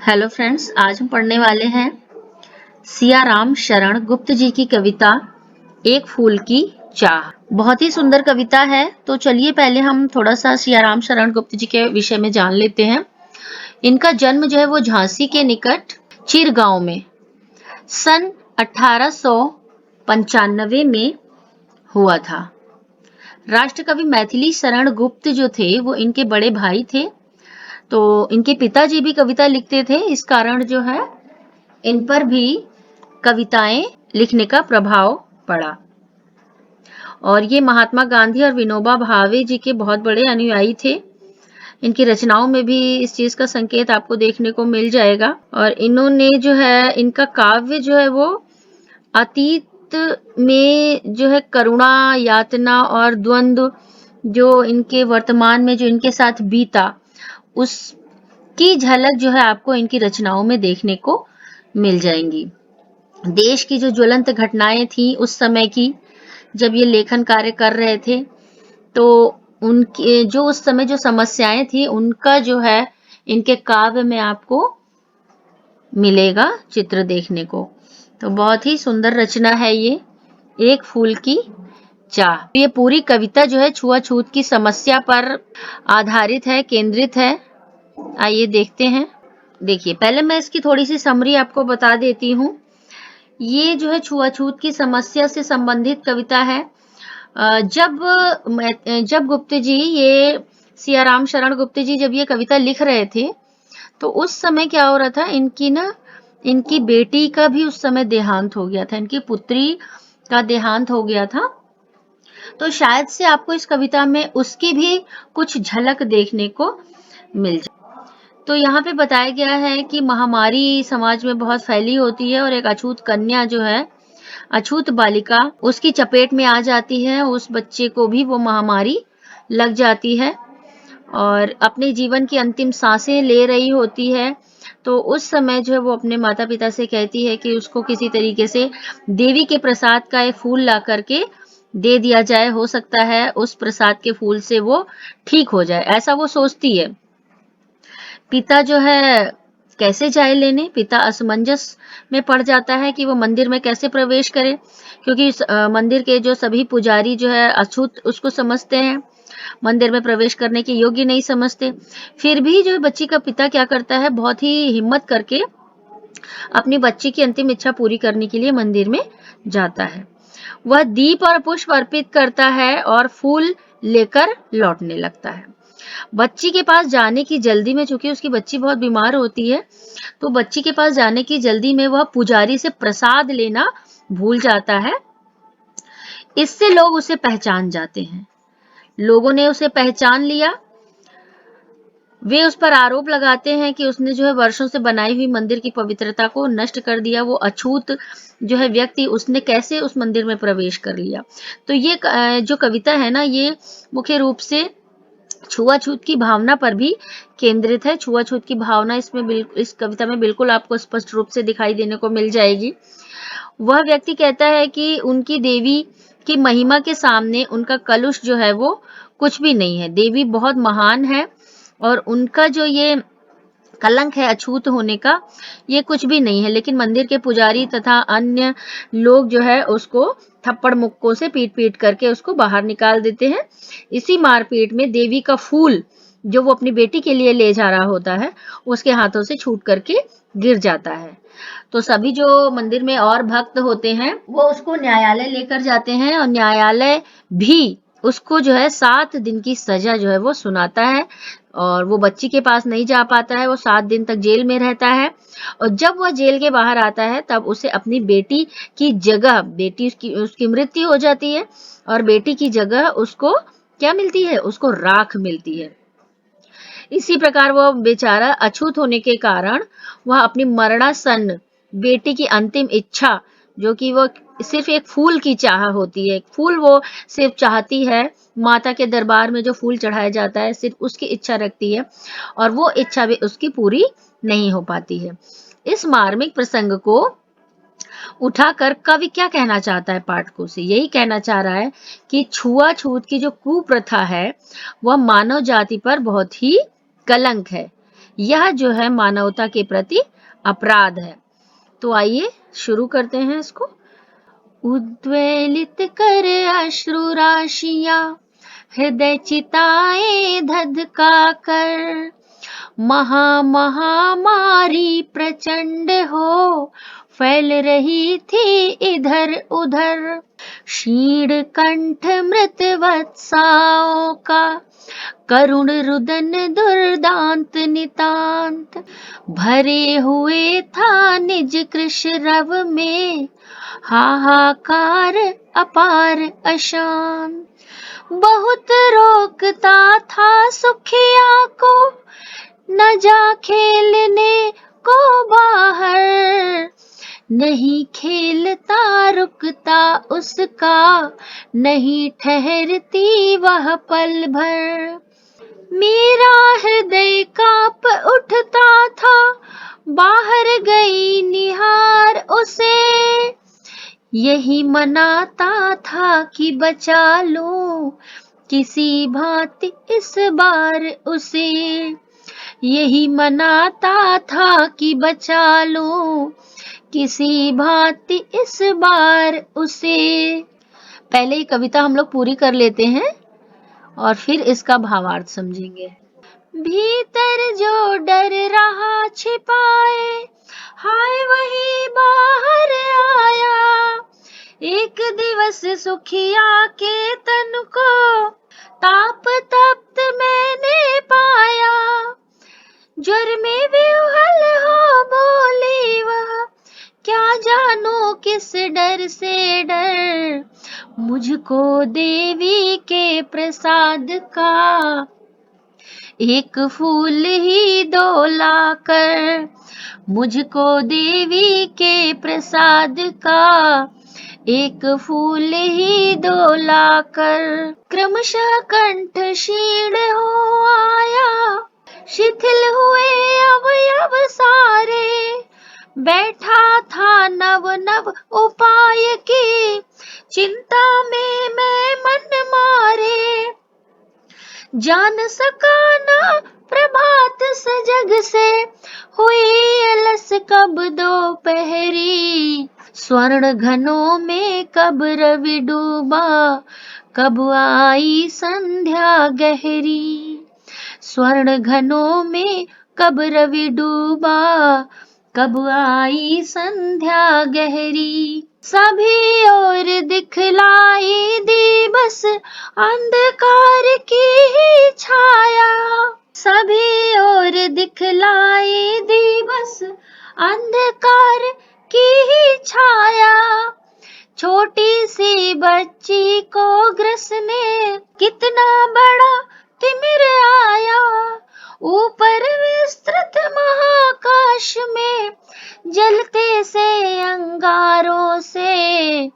Hello friends, आज हम पढ़ने वाले हैं सियाराम शरण गुप्त जी की कविता एक फूल की चाह। बहुत ही सुंदर कविता है। तो चलिए पहले हम थोड़ा सा सियाराम शरण गुप्त जी के विषय में जान लेते हैं। इनका जन्म जो है वो झांसी के निकट चिरगांव में सन 1895 में हुआ था। राष्ट्रकवि मैथिली शरण गुप्त जो थे वो इनके बड़े भाई थे। तो इनके पिताजी भी कविता लिखते थे, इस कारण जो है इन पर भी कविताएं लिखने का प्रभाव पड़ा। और ये महात्मा गांधी और विनोबा भावे जी के बहुत बड़े अनुयायी थे। इनकी रचनाओं में भी इस चीज का संकेत आपको देखने को मिल जाएगा। और इन्होंने जो है इनका काव्य जो है वो अतीत में जो है करुणा, यातना और द्वंद्व जो इनके वर्तमान में जो इनके साथ बीता उसकी झलक जो है आपको इनकी रचनाओं में देखने को मिल जाएंगी। देश की जो ज्वलंत घटनाएं थी उस समय की, जब ये लेखन कार्य कर रहे थे, तो उनके जो उस समय जो समस्याएं थी उनका जो है इनके काव्य में आपको मिलेगा चित्र देखने को। तो बहुत ही सुंदर रचना है ये एक फूल की चाह। ये पूरी कविता जो है छुआछूत की समस्या पर आधारित है, केंद्रित है। आइए देखते हैं। देखिए, पहले मैं इसकी थोड़ी सी समरी आपको बता देती हूँ। ये जो है छुआछूत की समस्या से संबंधित कविता है। जब गुप्त जी, ये सियाराम शरण गुप्त जी जब ये कविता लिख रहे थे तो उस समय क्या हो रहा था, इनकी बेटी का भी उस समय देहांत हो गया था, इनकी पुत्री का देहांत हो गया था। तो शायद से आपको इस कविता में उसकी भी कुछ झलक देखने को मिल जाए। तो यहाँ पे बताया गया है कि महामारी समाज में बहुत फैली होती है और एक अछूत कन्या जो है, अछूत बालिका, उसकी चपेट में आ जाती है। उस बच्चे को भी वो महामारी लग जाती है और अपने जीवन की अंतिम सांसें ले रही होती है। तो उस समय जो है वो अपने माता पिता से कहती है कि उसको किसी तरीके से देवी के प्रसाद का एक फूल ला करके दे दिया जाए, हो सकता है उस प्रसाद के फूल से वो ठीक हो जाए, ऐसा वो सोचती है। पिता जो है कैसे जाए लेने, पिता असमंजस में पड़ जाता है कि वो मंदिर में कैसे प्रवेश करे, क्योंकि मंदिर के जो सभी पुजारी जो है अछूत उसको समझते हैं, मंदिर में प्रवेश करने के योग्य नहीं समझते। फिर भी जो बच्ची का पिता क्या करता है, बहुत ही हिम्मत करके अपनी बच्ची की अंतिम इच्छा पूरी करने के लिए मंदिर में जाता है। वह दीप और पुष्प अर्पित करता है और फूल लेकर लौटने लगता है। बच्ची के पास जाने की जल्दी में, चूंकि उसकी बच्ची बहुत बीमार होती है, तो बच्ची के पास जाने की जल्दी में वह पुजारी से प्रसाद लेना भूल जाता है। इससे लोग उसे पहचान जाते हैं। लोगों ने उसे पहचान लिया। वे उस पर आरोप लगाते हैं कि उसने जो है वर्षों से बनाई हुई मंदिर की पवित्रता को नष्ट कर दिया। वो अछूत जो है व्यक्ति, उसने कैसे उस मंदिर में प्रवेश कर लिया। तो ये जो कविता है ना, ये मुख्य रूप से छुआछूत की भावना पर भी केंद्रित है। छुआछूत की भावना इस कविता में बिल्कुल आपको स्पष्ट रूप से दिखाई देने को मिल जाएगी। वह व्यक्ति कहता है कि उनकी देवी की महिमा के सामने उनका कलुष जो है वो कुछ भी नहीं है। देवी बहुत महान है और उनका जो ये कलंक है अछूत होने का, ये कुछ भी नहीं है। लेकिन मंदिर के पुजारी तथा अन्य लोग जो है उसको थप्पड़ मुक्कों से पीट पीट करके उसको बाहर निकाल देते हैं। इसी मारपीट में देवी का फूल जो वो अपनी बेटी के लिए ले जा रहा होता है, उसके हाथों से छूट करके गिर जाता है। तो सभी जो मंदिर में और भक्त होते हैं वो उसको न्यायालय लेकर जाते हैं और न्यायालय भी उसको जो है 7 दिन की सजा जो है वो सुनाता है। और वो बच्ची के पास नहीं जा पाता है, वो 7 दिन तक जेल में रहता है। और जब वह जेल के बाहर आता है तब उसे अपनी बेटी की जगह, बेटी उसकी मृत्यु हो जाती है और बेटी की जगह उसको क्या मिलती है, उसको राख मिलती है। इसी प्रकार वह बेचारा अछूत होने के कारण वह अपनी मरणासन्न बेटी की अंतिम इच्छा, जो कि वो सिर्फ एक फूल की चाह होती है, एक फूल वो सिर्फ चाहती है, माता के दरबार में जो फूल चढ़ाया जाता है सिर्फ उसकी इच्छा रखती है और वो इच्छा भी उसकी पूरी नहीं हो पाती है। इस मार्मिक प्रसंग को उठाकर कवि क्या कहना चाहता है पाठकों से, यही कहना चाह रहा है कि छुआछूत की जो कुप्रथा है वह मानव जाति पर बहुत ही कलंक है। यह जो है मानवता के प्रति अपराध है। तो आइए शुरू करते हैं इसको। उद्वेलित कर अश्रु राशियां, हृदय चिताएं धधका कर, महामारी प्रचंड हो फैल रही थी इधर उधर। क्षीण कंठ मृत वत्साओं का, करुण रुदन दुर्दांत नितांत, भरे हुए था निज कृश रव में, हाहाकार अपार अशांत। बहुत रोकता था सुखिया को, न जा खेलने को बाहर, नहीं खेलता रुकता उसका, नहीं ठहरती वह पल भर। मेरा हृदय कांप उठता था, बाहर गई निहार उसे, यही मनाता था कि बचा लूं किसी भांति इस बार उसे, यही मनाता था कि बचा लूं किसी भांति इस बार उसे। पहले ही कविता हम लोग पूरी कर लेते हैं और फिर इसका भावार्थ समझेंगे। भीतर जो डर रहा छिपाए, हाय वही बाहर आया। एक दिवस सुखिया के तन को, ताप तप्त मैंने पाया। ज्वर में विह्वल हो बोली वह, क्या जानू किस डर से डर, मुझको देवी के प्रसाद का एक फूल ही डोला कर, मुझको देवी के प्रसाद का एक फूल ही डोला कर। क्रमशः कंठ क्षीण हो आया, शिथिल हुए अवयव सारे, बैठा था नव नव उपाय की, चिंता में मैं मन मारे। जान सका ना प्रभात सजग से, हुई अलस कब दोपहरी। स्वर्ण घनों में कब रवि डूबा, कब आई संध्या गहरी। स्वर्ण घनों में कब रवि डूबा, कब आई संध्या गहरी। सभी ओर दिखलाई दी बस अंधकार की ही छाया, सभी ओर दिखलाई दी बस अंधकार की ही छाया। छोटी सी बच्ची को ग्रस ने कितना बड़ा तिमिर आया, ऊपर विस्तृत महाकाश में जलते से अंगारों से,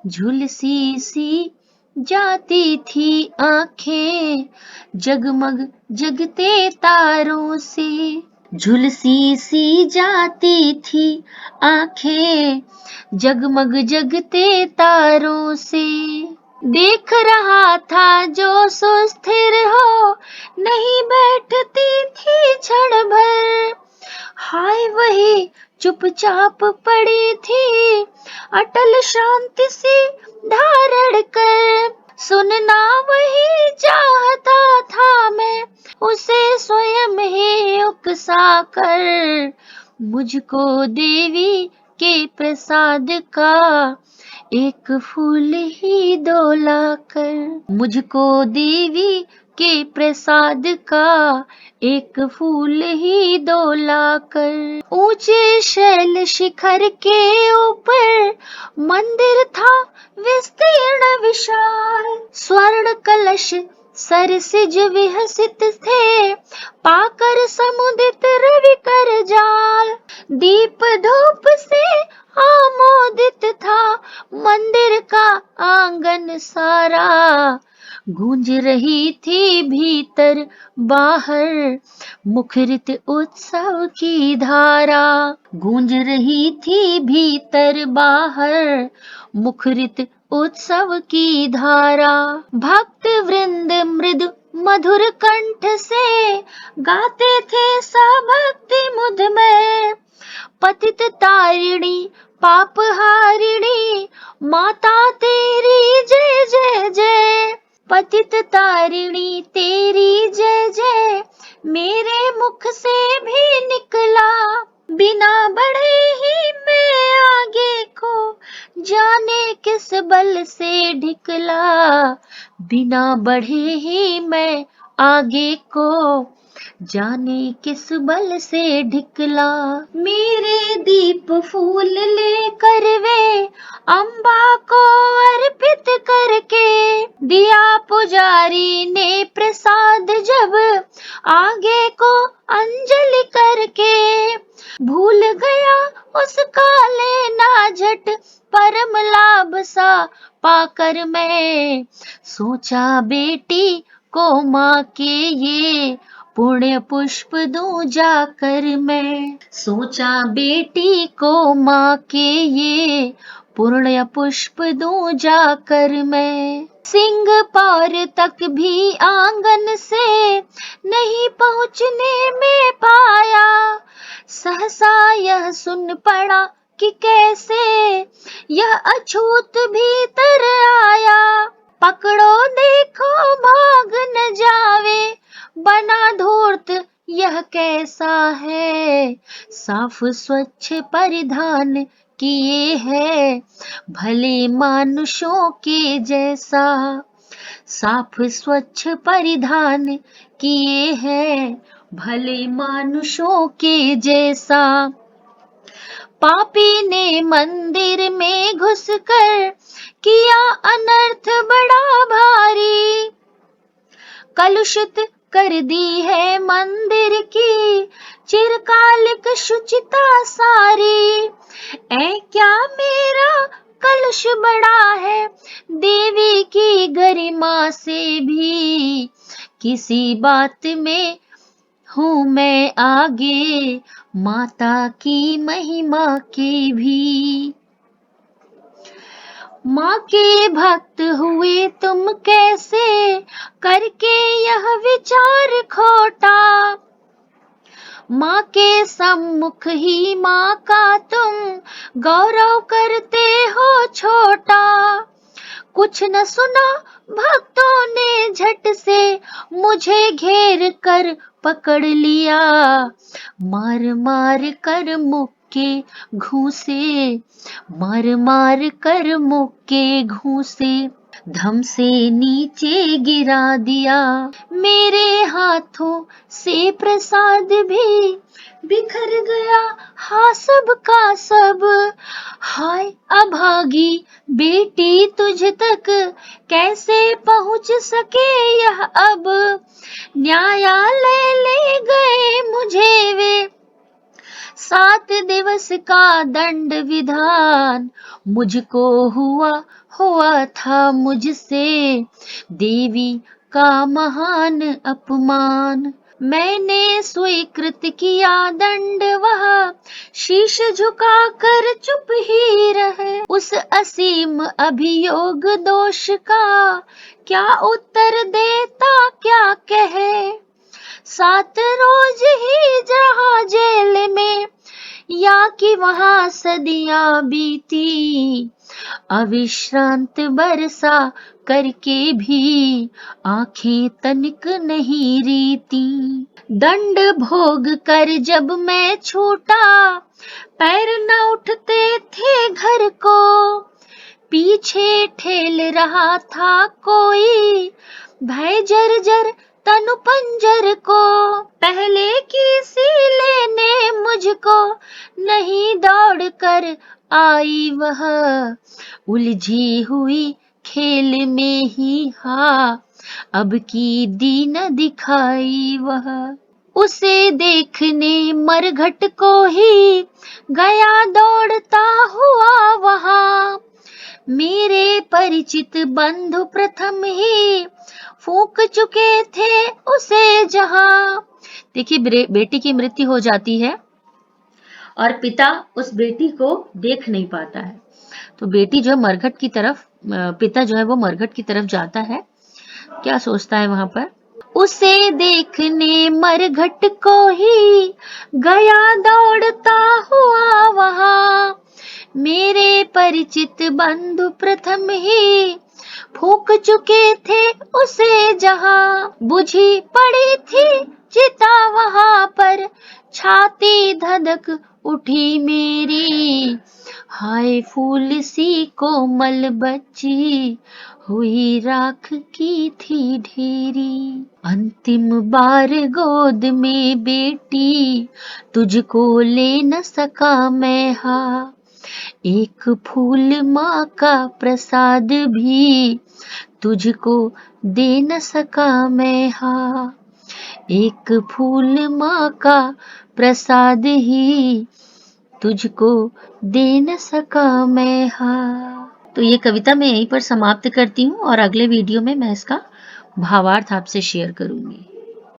झुलसी सी जाती थी आंखें जगमग जगते तारों से, झुलसी सी जाती थी आंखें जगमग जगते तारों से। देख रहा था जो सुस्थिर हो, नहीं बैठती थी क्षण भर, हाय वही चुपचाप पड़ी थी अटल शांति सी धारण कर। सुनना वही चाहता था मैं, उसे स्वयं ही उकसा कर, मुझको देवी के प्रसाद का एक फूल ही डोला कर, मुझको देवी के प्रसाद का एक फूल ही डोला कर। ऊंचे शैल शिखर के ऊपर मंदिर था विस्तीर्ण विशाल, स्वर्ण कलश सरसिज विहसित थे, पाकर समुदित रवि कर जाल। दीप धूप से आमोदित था मंदिर का आंगन सारा, गूंज रही थी भीतर बाहर मुखरित उत्सव की धारा, गूंज रही थी भीतर बाहर मुखरित उत्सव की धारा। भक्त वृंद मृदु मधुर कंठ से गाते थे सब भक्ति मुद में, पतित तारिणी पाप हारिणी, माता तेरी जय जय जय। पतित तारिणी तेरी जय जय, मेरे मुख से भी निकला, बिना बढ़े ही मैं आगे को, जाने किस बल से ढिकला, बिना बढ़े ही मैं आगे को, जाने किस बल से ढिकला। मेरे दीप फूल लेकर वे अम्बा को अर्पित करके, दिया पुजारी ने प्रसाद जब आगे को अंजलि करके, भूल गया उसका लेना झट परम लाभ सा पाकर मैं, सोचा बेटी को माँ के ये पुण्य पुष्प दूं जाकर मैं, सोचा बेटी को माँ के ये पुण्य पुष्प दूं जाकर मैं। सिंह पौर तक भी आंगन से नहीं पहुँचने में पाया, सहसा यह सुन पड़ा कि कैसे यह अछूत भीतर आया, पकड़ो देखो भाग न जावे, बना धूर्त यह कैसा है, साफ स्वच्छ परिधान किए है भले मानुषों के जैसा, साफ स्वच्छ परिधान किए है भले मानुषों के जैसा। पापी ने मंदिर में घुसकर किया अनर्थ बड़ा भारी, कलुषित कर दी है मंदिर की चिरकालिक शुचिता सारी। ऐ क्या मेरा कलुष बड़ा है, देवी की गरिमा से भी किसी बात में हूँ मैं आगे, माता की महिमा के भी। माँ के भक्त हुए तुम कैसे, करके यह विचार खोटा, माँ के सम्मुख ही माँ का तुम गौरव करते हो छोटा। कुछ न सुना भक्तों ने झट से मुझे घेर कर पकड़ लिया, मार मार कर मुक्के घूसे, मार मार कर मुक्के घूसे, धम से नीचे गिरा दिया, मेरे हाथों से प्रसाद भी बिखर गया, हाँ सब का सब। हाय अभागी बेटी तुझ तक कैसे पहुँच सके यह अब, न्यायालय ले गए मुझे वे, 7 दिवस का दंड विधान, मुझको हुआ था मुझसे देवी का महान अपमान। मैंने स्वीकृत किया दंड, वह शीश झुकाकर चुप ही रहे, उस असीम अभियोग दोष का क्या उत्तर देता क्या कहे। 7 रोज ही रहा जेल में, या कि वहां सदियां बीती, अविश्रांत बरसा करके भी आंखें तनिक नहीं रीती। दंड भोग कर जब मैं छूटा, पैर न उठते थे घर को, पीछे ठेल रहा था कोई भय जर्जर तनु पंजर को, पहले किसी लेने मुझको नहीं दौड़ कर आई वह, उलझी हुई खेल में ही हाँ अब की दीन दिखाई वह। उसे देखने मरघट को ही गया दौड़ता हुआ वहां, मेरे परिचित बंधु प्रथम ही फूंक चुके थे उसे जहां। देखिए बेटी की मृत्यु हो जाती है और पिता उस बेटी को देख नहीं पाता है, तो बेटी जो है मरघट की तरफ, पिता जो है वो मरघट की तरफ जाता है, क्या सोचता है वहां पर, उसे देखने मरघट को ही गया दौड़ता हुआ वहां। मेरे परिचित बंधु प्रथम ही फूंक चुके थे उसे जहां। बुझी पड़ी थी चिता वहां पर, छाती धधक उठी मेरी। हाय फूल सी कोमल बच्ची, हुई राख की थी ढेरी। अंतिम बार गोद में बेटी, तुझको ले न सका मैं हा। एक फूल माँ का प्रसाद भी, तुझको दे न सका मैं हा। एक फूल माँ का प्रसाद ही, तुझको दे न सका मैं हा। तो ये कविता मैं यहीं पर समाप्त करती हूँ और अगले वीडियो में मैं इसका भावार्थ आपसे शेयर करूंगी।